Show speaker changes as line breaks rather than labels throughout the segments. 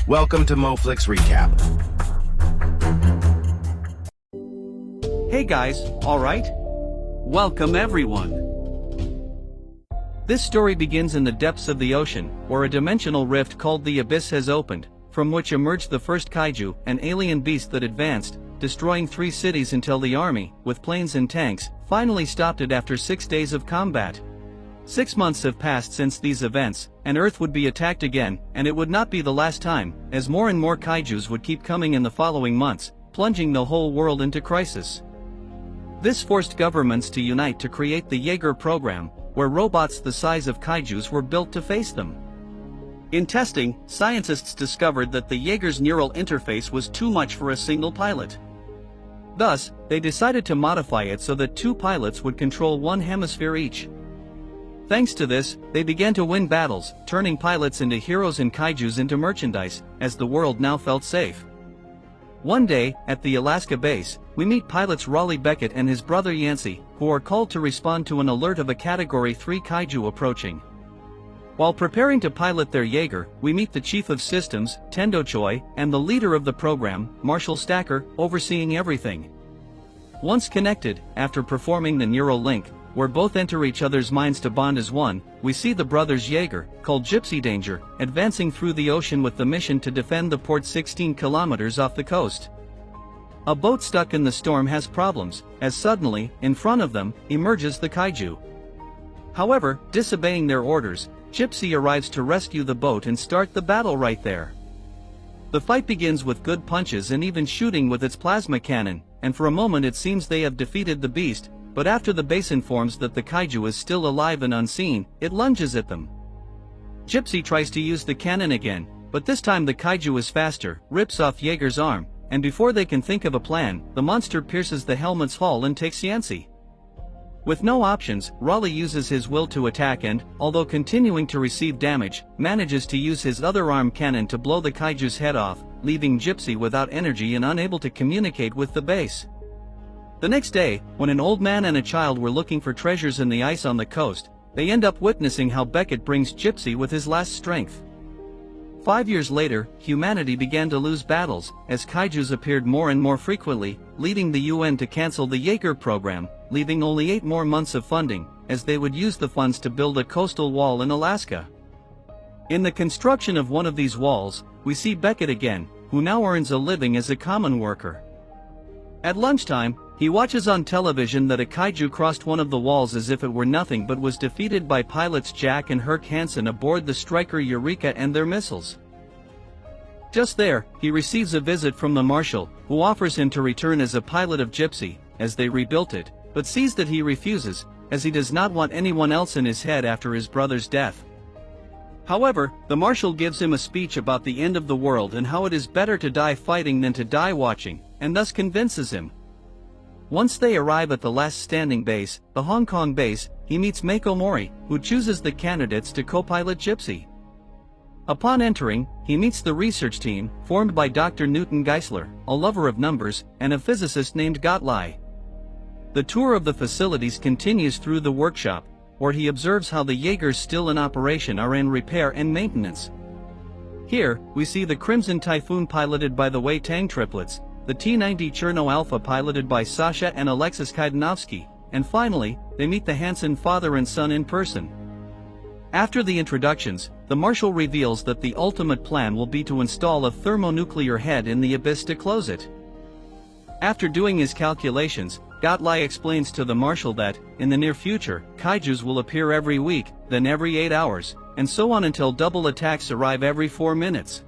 Welcome to MoFlix Recap.
Hey guys, alright? Welcome everyone. This story begins in the depths of the ocean, where a dimensional rift called the Abyss has opened, from which emerged the first kaiju, an alien beast that advanced, destroying 3 cities until the army, with planes and tanks, finally stopped it after 6 days of combat. 6 months have passed since these events, and Earth would be attacked again, and it would not be the last time, as more and more kaijus would keep coming in the following months, plunging the whole world into crisis. This forced governments to unite to create the Jaeger program, where robots the size of kaijus were built to face them. In testing, scientists discovered that the Jaeger's neural interface was too much for a single pilot. Thus, they decided to modify it so that 2 pilots would control 1 hemisphere each. Thanks to this, they began to win battles, turning pilots into heroes and kaijus into merchandise, as the world now felt safe. One day, at the Alaska base, we meet pilots Raleigh Beckett and his brother Yancey, who are called to respond to an alert of a Category 3 kaiju approaching. While preparing to pilot their Jaeger, we meet the Chief of Systems, Tendo Choi, and the leader of the program, Marshall Stacker, overseeing everything. Once connected, after performing the neural link, where both enter each other's minds to bond as one, we see the brothers Jaeger, called Gypsy Danger, advancing through the ocean with the mission to defend the port 16 kilometers off the coast. A boat stuck in the storm has problems, as suddenly, in front of them, emerges the kaiju. However, disobeying their orders, Gypsy arrives to rescue the boat and start the battle right there. The fight begins with good punches and even shooting with its plasma cannon, and for a moment it seems they have defeated the beast, but after the base informs that the kaiju is still alive and unseen, it lunges at them. Gypsy tries to use the cannon again, but this time the kaiju is faster, rips off Jaeger's arm, and before they can think of a plan, the monster pierces the helmet's hull and takes Yancey. With no options, Raleigh uses his will to attack and, although continuing to receive damage, manages to use his other arm cannon to blow the kaiju's head off, leaving Gypsy without energy and unable to communicate with the base. The next day, when an old man and a child were looking for treasures in the ice on the coast, they end up witnessing how Beckett brings Gypsy with his last strength. 5 years later, humanity began to lose battles, as kaijus appeared more and more frequently, leading the UN to cancel the Jaeger program, leaving only 8 more months of funding, as they would use the funds to build a coastal wall in Alaska. In the construction of one of these walls, we see Beckett again, who now earns a living as a common worker. At lunchtime, he watches on television that a kaiju crossed one of the walls as if it were nothing but was defeated by pilots Jack and Herc Hansen aboard the Striker Eureka and their missiles. Just there, he receives a visit from the Marshal, who offers him to return as a pilot of Gypsy, as they rebuilt it, but sees that he refuses, as he does not want anyone else in his head after his brother's death. However, the Marshal gives him a speech about the end of the world and how it is better to die fighting than to die watching, and thus convinces him. Once they arrive at the last standing base, the Hong Kong base, he meets Mako Mori, who chooses the candidates to co-pilot Gypsy. Upon entering, he meets the research team, formed by Dr. Newton Geisler, a lover of numbers, and a physicist named Gottlieb. The tour of the facilities continues through the workshop, where he observes how the Jaegers still in operation are in repair and maintenance. Here, we see the Crimson Typhoon piloted by the Wei Tang triplets, the T-90 Cherno Alpha piloted by Sasha and Alexis Kaidanovsky, and finally, they meet the Hansen father and son in person. After the introductions, the Marshal reveals that the ultimate plan will be to install a thermonuclear head in the Abyss to close it. After doing his calculations, Gottlieb explains to the Marshal that, in the near future, kaijus will appear every week, then every 8 hours, and so on until double attacks arrive every 4 minutes.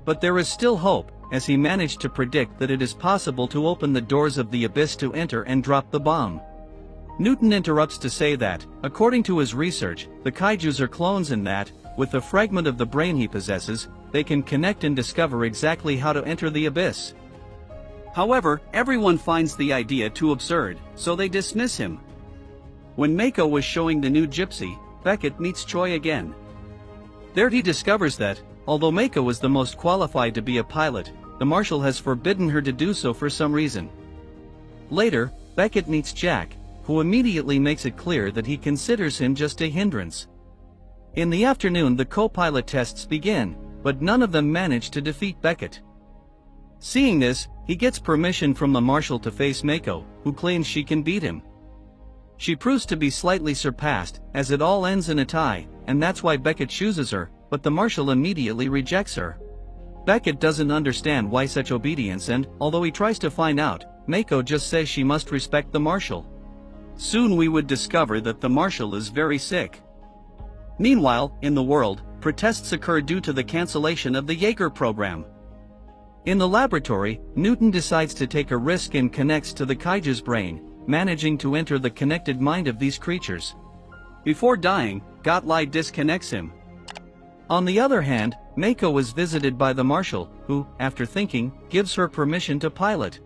But there is still hope, as he managed to predict that it is possible to open the doors of the Abyss to enter and drop the bomb. Newton interrupts to say that, according to his research, the kaijus are clones and that, with the fragment of the brain he possesses, they can connect and discover exactly how to enter the Abyss. However, everyone finds the idea too absurd, so they dismiss him. When Mako was showing the new Gypsy, Beckett meets Choi again. There he discovers that, although Mako is the most qualified to be a pilot, the Marshal has forbidden her to do so for some reason. Later, Beckett meets Jack, who immediately makes it clear that he considers him just a hindrance. In the afternoon the co-pilot tests begin, but none of them manage to defeat Beckett. Seeing this, he gets permission from the marshal to face Mako, who claims she can beat him. She proves to be slightly surpassed, as it all ends in a tie, and that's why Beckett chooses her, but the marshal immediately rejects her. Beckett doesn't understand why such obedience, and, although he tries to find out, Mako just says she must respect the marshal. Soon we would discover that the marshal is very sick. Meanwhile, in the world, protests occur due to the cancellation of the Jaeger program. In the laboratory, Newton decides to take a risk and connects to the kaiju's brain, managing to enter the connected mind of these creatures. Before dying, Gottlieb disconnects him. On the other hand, Mako is visited by the marshal, who, after thinking, gives her permission to pilot.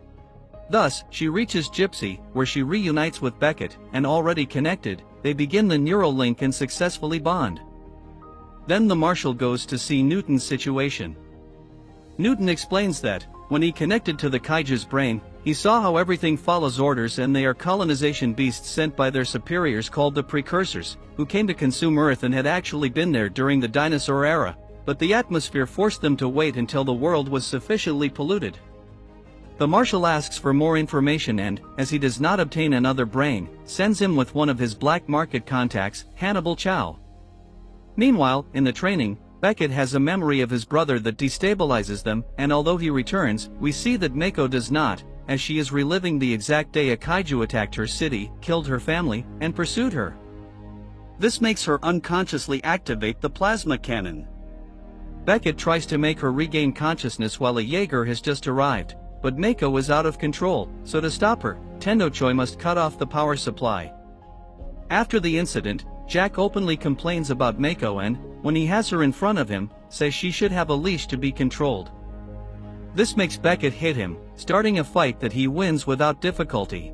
Thus, she reaches Gypsy, where she reunites with Beckett, and already connected, they begin the neural link and successfully bond. Then the marshal goes to see Newton's situation. Newton explains that, when he connected to the kaiju's brain, he saw how everything follows orders, and they are colonization beasts sent by their superiors called the Precursors, who came to consume Earth and had actually been there during the dinosaur era, but the atmosphere forced them to wait until the world was sufficiently polluted. The marshal asks for more information and, as he does not obtain another brain, sends him with one of his black market contacts, Hannibal Chow. Meanwhile, in the training, Beckett has a memory of his brother that destabilizes them, and although he returns, we see that Mako does not, as she is reliving the exact day a kaiju attacked her city, killed her family, and pursued her. This makes her unconsciously activate the plasma cannon. Beckett tries to make her regain consciousness while a Jaeger has just arrived, but Mako is out of control, so to stop her, Tendochoi must cut off the power supply. After the incident, Jack openly complains about Mako and, when he has her in front of him, says she should have a leash to be controlled. This makes Beckett hit him, starting a fight that he wins without difficulty.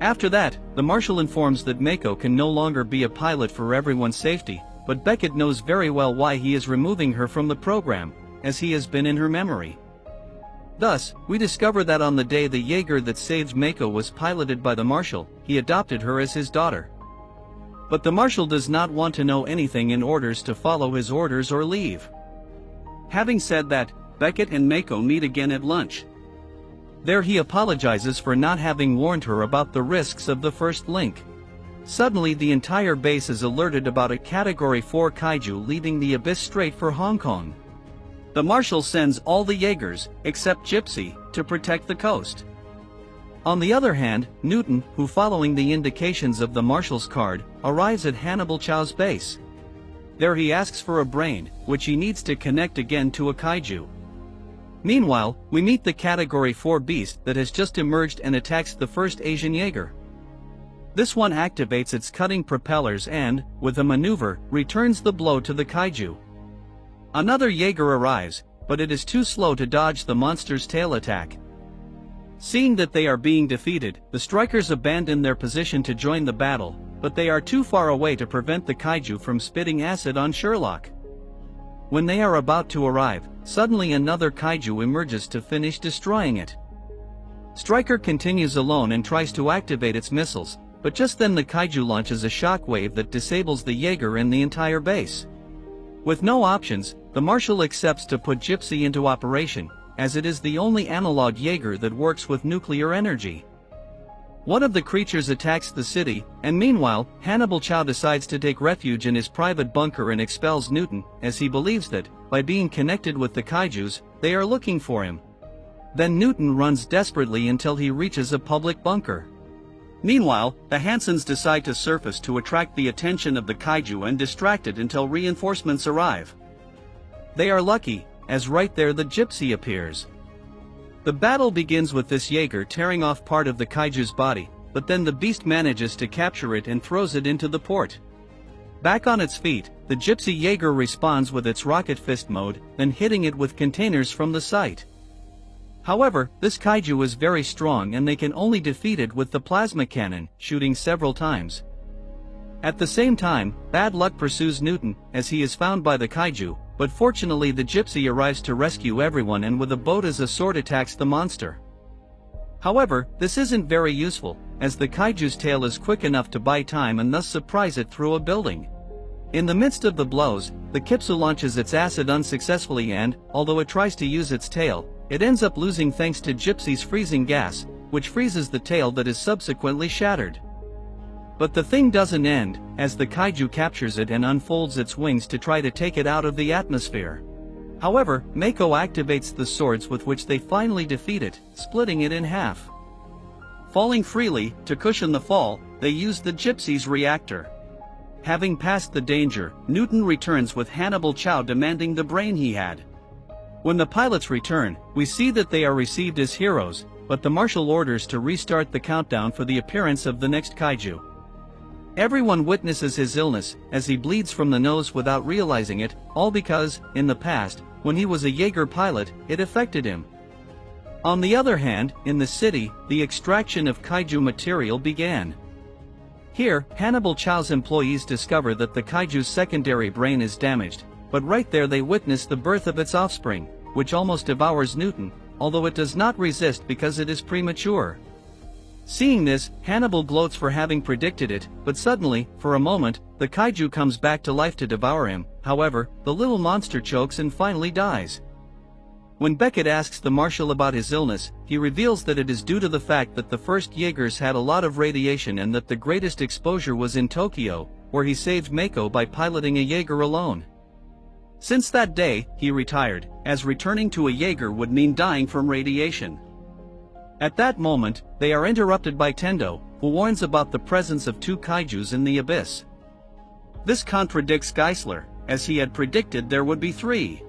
After that, the marshal informs that Mako can no longer be a pilot for everyone's safety, but Beckett knows very well why he is removing her from the program, as he has been in her memory. Thus, we discover that on the day the Jaeger that saved Mako was piloted by the marshal, he adopted her as his daughter. But the marshal does not want to know anything in orders to follow his orders or leave. Having said that, Beckett and Mako meet again at lunch. There he apologizes for not having warned her about the risks of the first link. Suddenly the entire base is alerted about a Category 4 kaiju leaving the abyss straight for Hong Kong. The marshal sends all the Jaegers, except Gypsy, to protect the coast. On the other hand, Newton, who following the indications of the marshal's card, arrives at Hannibal Chow's base. There he asks for a brain, which he needs to connect again to a kaiju. Meanwhile, we meet the Category 4 beast that has just emerged and attacks the first Asian Jaeger. This one activates its cutting propellers and, with a maneuver, returns the blow to the kaiju. Another Jaeger arrives, but it is too slow to dodge the monster's tail attack. Seeing that they are being defeated, the strikers abandon their position to join the battle, but they are too far away to prevent the kaiju from spitting acid on Sherlock. When they are about to arrive, suddenly another kaiju emerges to finish destroying it. Stryker continues alone and tries to activate its missiles, but just then the kaiju launches a shockwave that disables the Jaeger and the entire base. With no options, the marshal accepts to put Gypsy into operation, as it is the only analog Jaeger that works with nuclear energy. One of the creatures attacks the city, and meanwhile, Hannibal Chow decides to take refuge in his private bunker and expels Newton, as he believes that, by being connected with the kaijus, they are looking for him. Then Newton runs desperately until he reaches a public bunker. Meanwhile, the Hansons decide to surface to attract the attention of the kaiju and distract it until reinforcements arrive. They are lucky, as right there the Gypsy appears. The battle begins with this Jaeger tearing off part of the kaiju's body, but then the beast manages to capture it and throws it into the port. Back on its feet, the Gypsy Jaeger responds with its rocket fist mode, then hitting it with containers from the site. However, this kaiju is very strong and they can only defeat it with the plasma cannon, shooting several times. At the same time, bad luck pursues Newton, as he is found by the kaiju, but fortunately the Gypsy arrives to rescue everyone and with a boat as a sword attacks the monster. However, this isn't very useful, as the kaiju's tail is quick enough to buy time and thus surprise it through a building. In the midst of the blows, the Kipsu launches its acid unsuccessfully and, although it tries to use its tail, it ends up losing thanks to Gypsy's freezing gas, which freezes the tail that is subsequently shattered. But the thing doesn't end, as the kaiju captures it and unfolds its wings to try to take it out of the atmosphere. However, Mako activates the swords with which they finally defeat it, splitting it in half. Falling freely, to cushion the fall, they use the Gypsy's reactor. Having passed the danger, Newton returns with Hannibal Chow demanding the brain he had. When the pilots return, we see that they are received as heroes, but the marshal orders to restart the countdown for the appearance of the next kaiju. Everyone witnesses his illness, as he bleeds from the nose without realizing it, all because, in the past, when he was a Jaeger pilot, it affected him. On the other hand, in the city, the extraction of kaiju material began. Here, Hannibal Chow's employees discover that the kaiju's secondary brain is damaged, but right there they witness the birth of its offspring, which almost devours Newton, although it does not resist because it is premature. Seeing this, Hannibal gloats for having predicted it, but suddenly, for a moment, the kaiju comes back to life to devour him. However, the little monster chokes and finally dies. When Beckett asks the marshal about his illness, he reveals that it is due to the fact that the first Jaegers had a lot of radiation and that the greatest exposure was in Tokyo, where he saved Mako by piloting a Jaeger alone. Since that day, he retired, as returning to a Jaeger would mean dying from radiation. At that moment, they are interrupted by Tendo, who warns about the presence of two kaijus in the abyss. This contradicts Geisler, as he had predicted there would be three.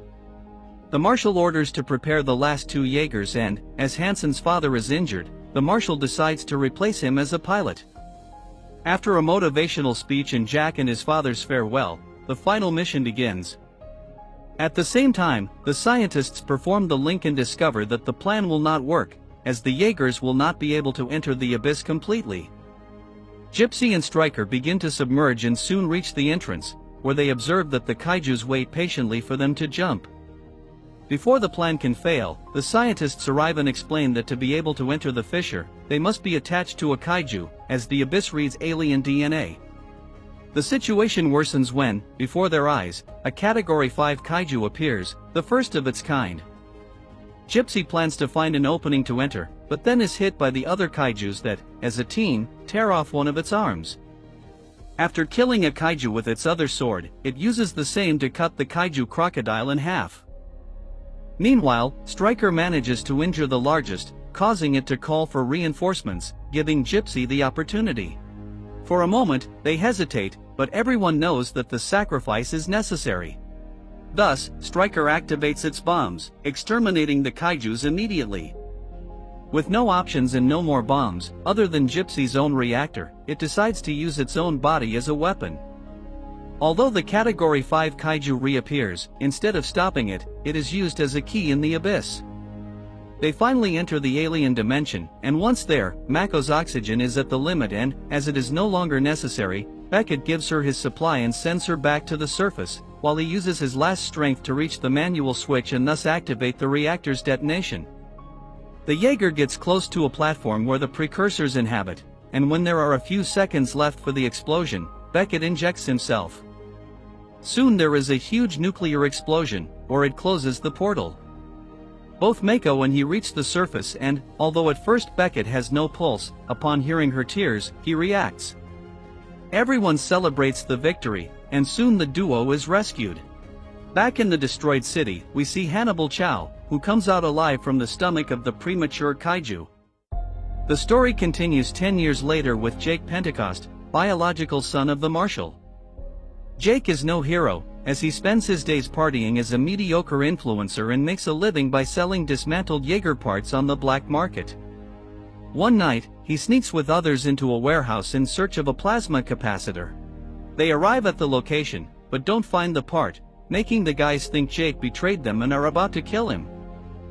The marshal orders to prepare the last two Jaegers and, as Hansen's father is injured, the marshal decides to replace him as a pilot. After a motivational speech and Jack and his father's farewell, the final mission begins. At the same time, the scientists perform the link and discover that the plan will not work, as the Jaegers will not be able to enter the abyss completely. Gypsy and Stryker begin to submerge and soon reach the entrance, where they observe that the kaijus wait patiently for them to jump. Before the plan can fail, the scientists arrive and explain that to be able to enter the fissure, they must be attached to a kaiju, as the abyss reads alien DNA. The situation worsens when, before their eyes, a Category 5 kaiju appears, the first of its kind. Gypsy plans to find an opening to enter, but then is hit by the other kaijus that, as a team, tear off one of its arms. After killing a kaiju with its other sword, it uses the same to cut the kaiju crocodile in half. Meanwhile, Stryker manages to injure the largest, causing it to call for reinforcements, giving Gypsy the opportunity. For a moment, they hesitate, but everyone knows that the sacrifice is necessary. Thus, Stryker activates its bombs, exterminating the kaijus immediately. With no options and no more bombs, other than Gypsy's own reactor, it decides to use its own body as a weapon. Although the Category 5 kaiju reappears, instead of stopping it, it is used as a key in the abyss. They finally enter the alien dimension, and once there, Mako's oxygen is at the limit and, as it is no longer necessary, Beckett gives her his supply and sends her back to the surface, while he uses his last strength to reach the manual switch and thus activate the reactor's detonation. The Jaeger gets close to a platform where the precursors inhabit, and when there are a few seconds left for the explosion, Beckett injects himself. Soon there is a huge nuclear explosion, or it closes the portal. Both Mako and he reach the surface and, although at first Beckett has no pulse, upon hearing her tears, he reacts. Everyone celebrates the victory, and soon the duo is rescued. Back in the destroyed city, we see Hannibal Chow, who comes out alive from the stomach of the premature kaiju. The story continues 10 years later with Jake Pentecost, biological son of the marshal. Jake is no hero, as he spends his days partying as a mediocre influencer and makes a living by selling dismantled Jaeger parts on the black market. One night, he sneaks with others into a warehouse in search of a plasma capacitor. They arrive at the location, but don't find the part, making the guys think Jake betrayed them and are about to kill him.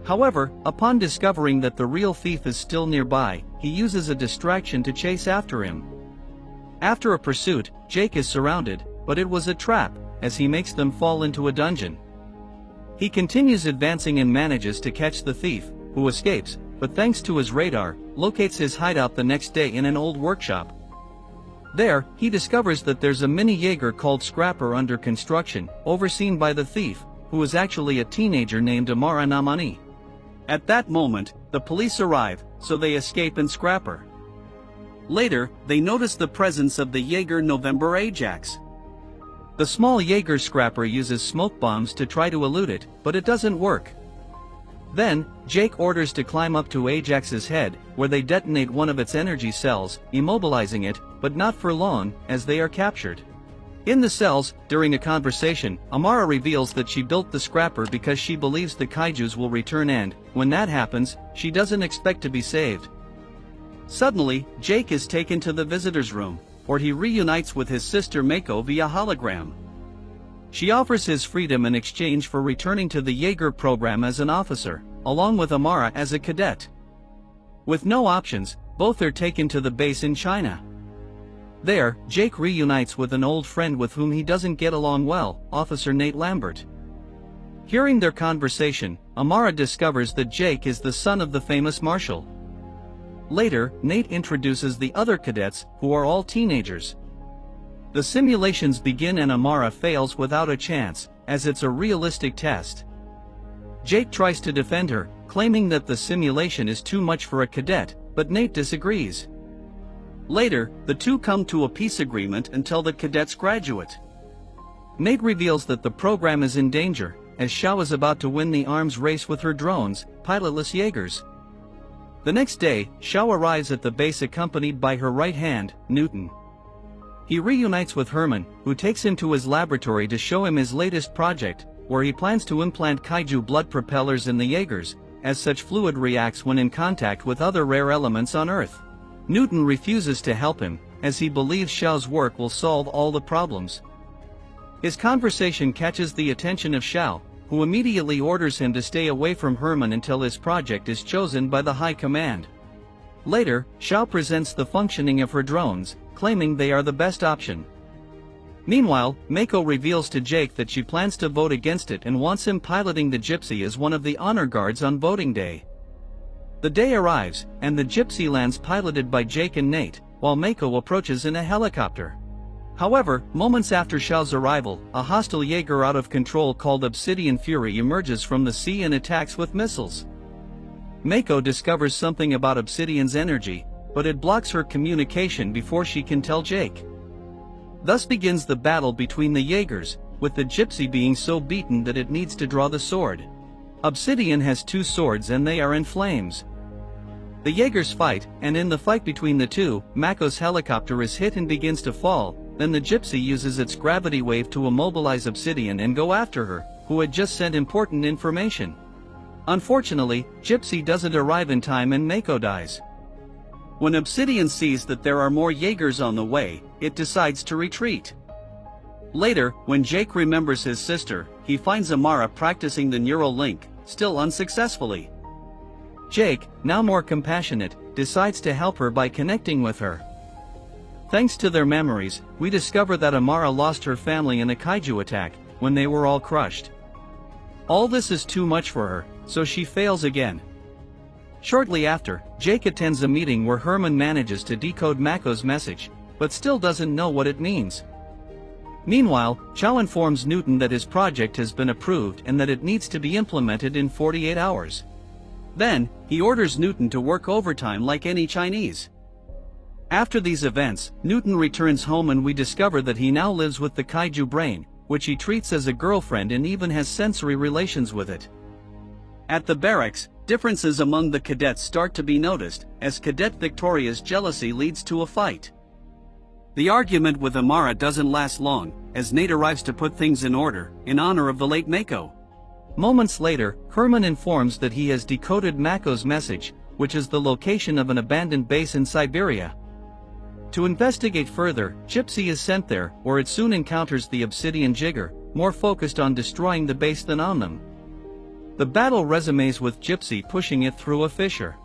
However, upon discovering that the real thief is still nearby, he uses a distraction to chase after him. After a pursuit, Jake is surrounded, but it was a trap, as he makes them fall into a dungeon. He continues advancing and manages to catch the thief, who escapes, but thanks to his radar, locates his hideout the next day in an old workshop. There, he discovers that there's a mini Jaeger called Scrapper under construction, overseen by the thief, who is actually a teenager named Amara Namani. At that moment, the police arrive, so they escape in Scrapper. Later, they notice the presence of the Jaeger November Ajax. The small Jaeger Scrapper uses smoke bombs to try to elude it, but it doesn't work. Then, Jake orders to climb up to Ajax's head, where they detonate one of its energy cells, immobilizing it, but not for long, as they are captured. In the cells, during a conversation, Amara reveals that she built the Scrapper because she believes the kaijus will return and, when that happens, she doesn't expect to be saved. Suddenly, Jake is taken to the visitor's room, where he reunites with his sister Mako via hologram. She offers his freedom in exchange for returning to the Jaeger program as an officer, along with Amara as a cadet. With no options, both are taken to the base in China. There, Jake reunites with an old friend with whom he doesn't get along well, Officer Nate Lambert. Hearing their conversation, Amara discovers that Jake is the son of the famous marshal. Later, Nate introduces the other cadets, who are all teenagers. The simulations begin and Amara fails without a chance, as it's a realistic test. Jake tries to defend her, claiming that the simulation is too much for a cadet, but Nate disagrees. Later, the two come to a peace agreement until the cadets graduate. Nate reveals that the program is in danger, as Xiao is about to win the arms race with her drones, pilotless Jaegers. The next day, Xiao arrives at the base accompanied by her right hand, Newton. He reunites with Herman, who takes him to his laboratory to show him his latest project, where he plans to implant kaiju blood propellers in the Jaegers, as such fluid reacts when in contact with other rare elements on Earth. Newton refuses to help him, as he believes Xiao's work will solve all the problems. His conversation catches the attention of Xiao, who immediately orders him to stay away from Herman until his project is chosen by the High Command. Later, Xiao presents the functioning of her drones, claiming they are the best option. Meanwhile, Mako reveals to Jake that she plans to vote against it and wants him piloting the Gypsy as one of the honor guards on voting day. The day arrives, and the Gypsy lands piloted by Jake and Nate, while Mako approaches in a helicopter. However, moments after Xiao's arrival, a hostile Jaeger out of control called Obsidian Fury emerges from the sea and attacks with missiles. Mako discovers something about Obsidian's energy, but it blocks her communication before she can tell Jake. Thus begins the battle between the Jaegers, with the Gypsy being so beaten that it needs to draw the sword. Obsidian has two swords and they are in flames. The Jaegers fight, and in the fight between the two, Mako's helicopter is hit and begins to fall. Then the Gypsy uses its gravity wave to immobilize Obsidian and go after her, who had just sent important information. Unfortunately, Gypsy doesn't arrive in time and Mako dies. When Obsidian sees that there are more Jaegers on the way, it decides to retreat. Later, when Jake remembers his sister, he finds Amara practicing the neural link, still unsuccessfully. Jake, now more compassionate, decides to help her by connecting with her. Thanks to their memories, we discover that Amara lost her family in a kaiju attack, when they were all crushed. All this is too much for her, so she fails again. Shortly after, Jake attends a meeting where Herman manages to decode Mako's message, but still doesn't know what it means. Meanwhile, Xiao informs Newton that his project has been approved and that it needs to be implemented in 48 hours. Then, he orders Newton to work overtime like any Chinese. After these events, Newton returns home and we discover that he now lives with the kaiju brain, which he treats as a girlfriend and even has sensory relations with it. At the barracks, differences among the cadets start to be noticed, as Cadet Victoria's jealousy leads to a fight. The argument with Amara doesn't last long, as Nate arrives to put things in order, in honor of the late Mako. Moments later, Herman informs that he has decoded Mako's message, which is the location of an abandoned base in Siberia. To investigate further, Gypsy is sent there, where it soon encounters the Obsidian Jigger, more focused on destroying the base than on them. The battle resumes with Gypsy pushing it through a fissure.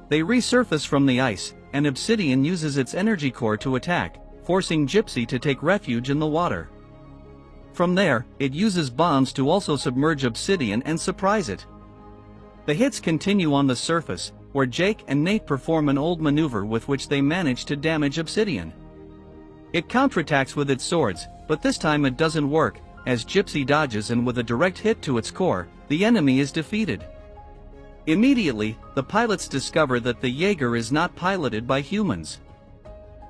They resurface from the ice, and Obsidian uses its energy core to attack, forcing Gypsy to take refuge in the water. From there, it uses bombs to also submerge Obsidian and surprise it. The hits continue on the surface, where Jake and Nate perform an old maneuver with which they manage to damage Obsidian. It counterattacks with its swords, but this time it doesn't work, as Gypsy dodges and with a direct hit to its core, the enemy is defeated. Immediately, the pilots discover that the Jaeger is not piloted by humans.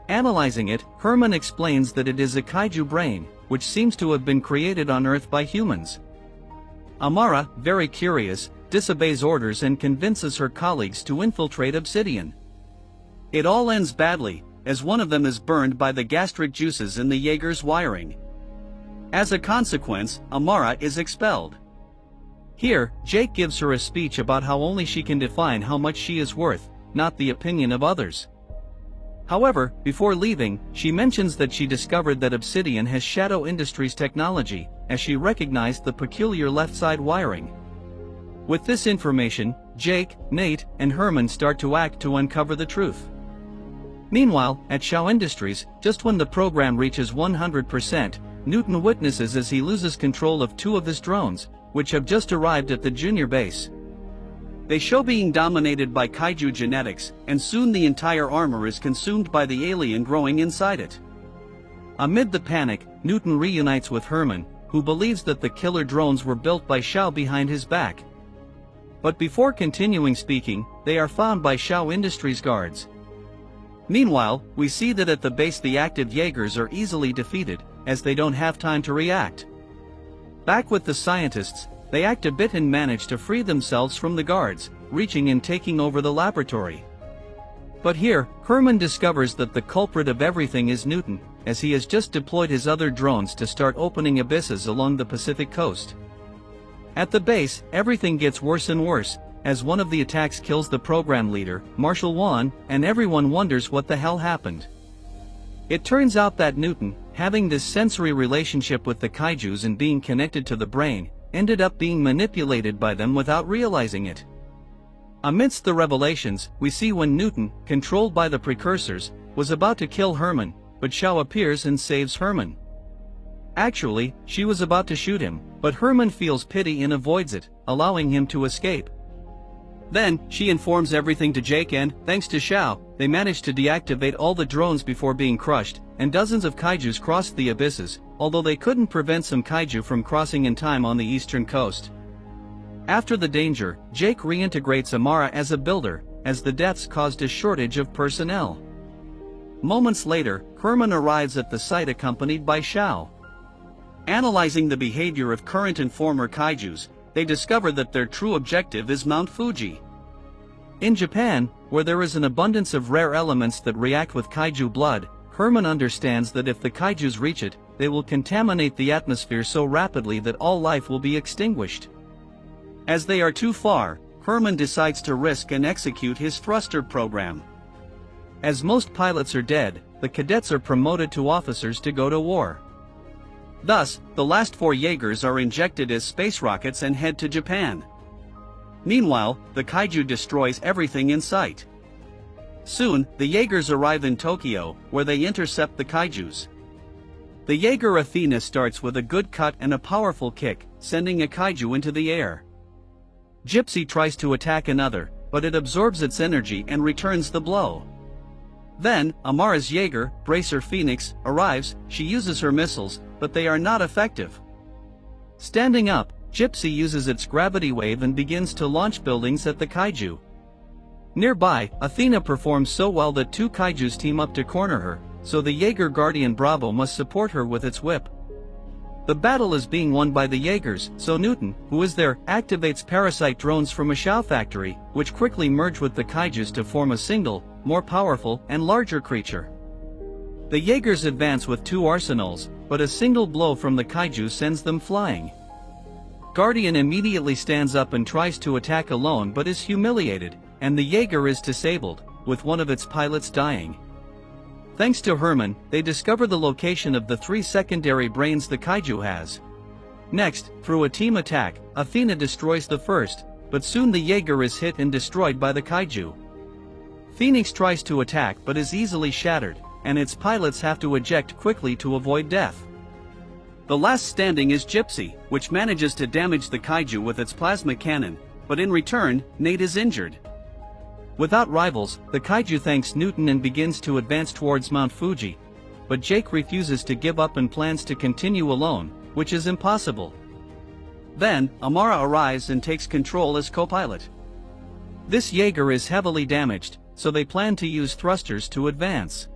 Analyzing it, Herman explains that it is a kaiju brain, which seems to have been created on Earth by humans. Amara, very curious, disobeys orders and convinces her colleagues to infiltrate Obsidian. It all ends badly, as one of them is burned by the gastric juices in the Jaeger's wiring. As a consequence, Amara is expelled. Here, Jake gives her a speech about how only she can define how much she is worth, not the opinion of others. However, before leaving, she mentions that she discovered that Obsidian has Shadow Industries technology, as she recognized the peculiar left-side wiring. With this information, Jake, Nate, and Herman start to act to uncover the truth. Meanwhile, at Shadow Industries, just when the program reaches 100%, Newton witnesses as he loses control of two of his drones, which have just arrived at the junior base. They show being dominated by kaiju genetics, and soon the entire armor is consumed by the alien growing inside it. Amid the panic, Newton reunites with Herman, who believes that the killer drones were built by Shao behind his back. But before continuing speaking, they are found by Shadow Industries guards. Meanwhile, we see that at the base the active Jaegers are easily defeated, as they don't have time to react. Back with the scientists, they act a bit and manage to free themselves from the guards, reaching and taking over the laboratory. But here, Herman discovers that the culprit of everything is Newton, as he has just deployed his other drones to start opening abysses along the Pacific coast. At the base, everything gets worse and worse, as one of the attacks kills the program leader, Marshal Wan, and everyone wonders what the hell happened. It turns out that Newton, having this sensory relationship with the kaijus and being connected to the brain, ended up being manipulated by them without realizing it. Amidst the revelations, we see when Newton, controlled by the precursors, was about to kill Herman, but Shao appears and saves Herman. Actually, she was about to shoot him, but Herman feels pity and avoids it, allowing him to escape. Then, she informs everything to Jake and, thanks to Shao, they manage to deactivate all the drones before being crushed, and dozens of kaijus crossed the abysses, although they couldn't prevent some kaiju from crossing in time on the eastern coast. After the danger, Jake reintegrates Amara as a builder, as the deaths caused a shortage of personnel. Moments later, Herman arrives at the site accompanied by Shao. Analyzing the behavior of current and former kaijus, they discover that their true objective is Mount Fuji. In Japan, where there is an abundance of rare elements that react with kaiju blood, Herman understands that if the kaijus reach it, they will contaminate the atmosphere so rapidly that all life will be extinguished. As they are too far, Herman decides to risk and execute his thruster program. As most pilots are dead, the cadets are promoted to officers to go to war. Thus, the last 4 Jaegers are injected as space rockets and head to Japan. Meanwhile, the kaiju destroys everything in sight. Soon, the Jaegers arrive in Tokyo, where they intercept the kaijus. The Jaeger Athena starts with a good cut and a powerful kick, sending a kaiju into the air. Gypsy tries to attack another, but it absorbs its energy and returns the blow. Then, Amara's Jaeger, Bracer Phoenix, arrives. She uses her missiles, but they are not effective. Standing up, Gypsy uses its gravity wave and begins to launch buildings at the kaiju. Nearby, Athena performs so well that 2 kaijus team up to corner her, so the Jaeger Guardian Bravo must support her with its whip. The battle is being won by the Jaegers, so Newton, who is there, activates parasite drones from a Shao factory, which quickly merge with the kaijus to form a single, more powerful and larger creature. The Jaegers advance with 2 arsenals, but a single blow from the kaiju sends them flying. Guardian immediately stands up and tries to attack alone but is humiliated, and the Jaeger is disabled, with one of its pilots dying. Thanks to Herman, they discover the location of the 3 secondary brains the kaiju has. Next, through a team attack, Athena destroys the first, but soon the Jaeger is hit and destroyed by the kaiju. Phoenix tries to attack but is easily shattered, and its pilots have to eject quickly to avoid death. The last standing is Gypsy, which manages to damage the kaiju with its plasma cannon, but in return, Nate is injured. Without rivals, the kaiju thanks Newton and begins to advance towards Mount Fuji. but Jake refuses to give up and plans to continue alone, which is impossible. Then, Amara arrives and takes control as co-pilot. This Jaeger is heavily damaged, so they plan to use thrusters to advance.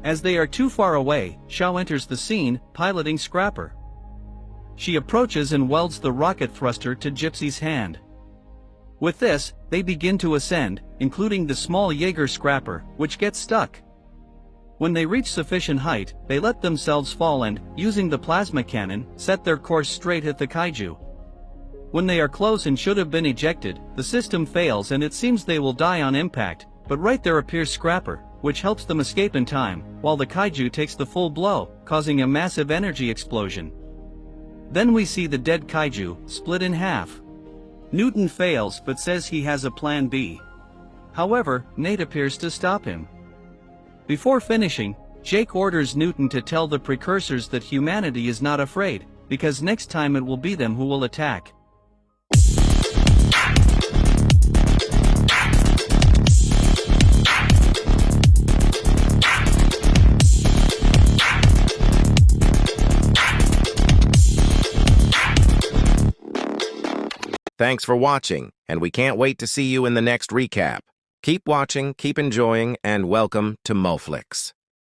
As they are too far away, Xiao enters the scene, piloting Scrapper. She approaches and welds the rocket thruster to Gypsy's hand. With this, they begin to ascend, including the small Jaeger Scrapper, which gets stuck. When they reach sufficient height, they let themselves fall and, using the plasma cannon, set their course straight at the kaiju. When they are close and should have been ejected, the system fails and it seems they will die on impact, but right there appears Scrapper, which helps them escape in time, while the kaiju takes the full blow, causing a massive energy explosion. Then we see the dead kaiju, split in half. Newton fails but says he has a plan B. However, Nate appears to stop him. Before finishing, Jake orders Newton to tell the precursors that humanity is not afraid, because next time it will be them who will attack.
Thanks for watching, and we can't wait to see you in the next recap. Keep watching, keep enjoying, and welcome to Moflix.